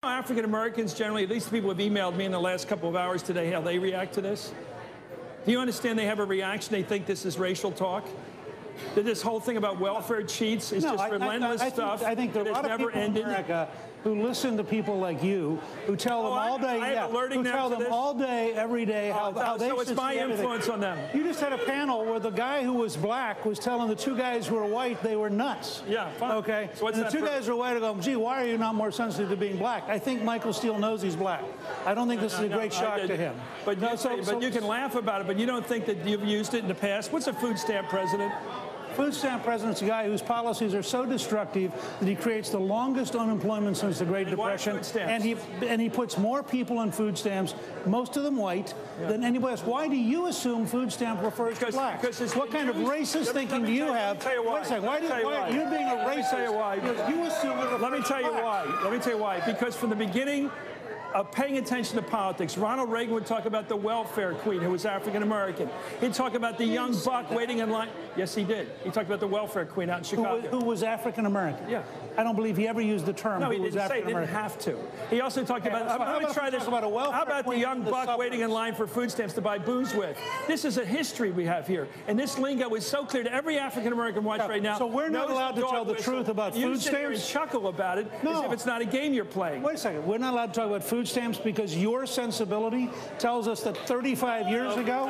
African Americans generally, at least the people who have emailed me in the last couple of hours today, how they react to this? Do you understand they have a reaction? They think this is racial talk? That this whole thing about welfare cheats is just relentless stuff. I think there are a lot of people in America who listen to people like you, who tell them all day, all day, every day, how they should. So it's my influence on them. You just had a panel where the guy who was black was telling the two guys who were white they were nuts. Yeah, fine. Okay. So and the two guys who are white are going, gee, why are you not more sensitive to being black? I think Michael Steele knows he's black. I don't think this is a great shock to him. But you can laugh about it, but you don't think that you've used it in the past. What's a food stamp president? Food stamp president's a guy whose policies are so destructive that he creates the longest unemployment since the Great Depression, and he puts more people on food stamps, most of them white, than anybody else. Why do you assume food stamp refers to black? What kind of racist thinking do you have? Wait a second. Why you're being a racist? You assume it refers to black. Let me tell you why. Let me tell you why. Because from the beginning of paying attention to politics, Ronald Reagan would talk about the welfare queen who was African American. He'd talk about the young buck waiting in line. Yes, he did. He talked about the welfare queen out in Chicago. Who was African American? Yeah. I don't believe he ever used the term. No, he didn't say. He didn't have to. He also talked about. Let me try this. How about the young buck waiting in line for food stamps to buy booze with? This is a history we have here, and this lingo is so clear to every African American watch right now. So we're not allowed to tell the truth about food stamps. You sit here and chuckle about it as if it's not a game you're playing. Wait a second. We're not allowed to talk about food stamps because your sensibility tells us that 35 years ago.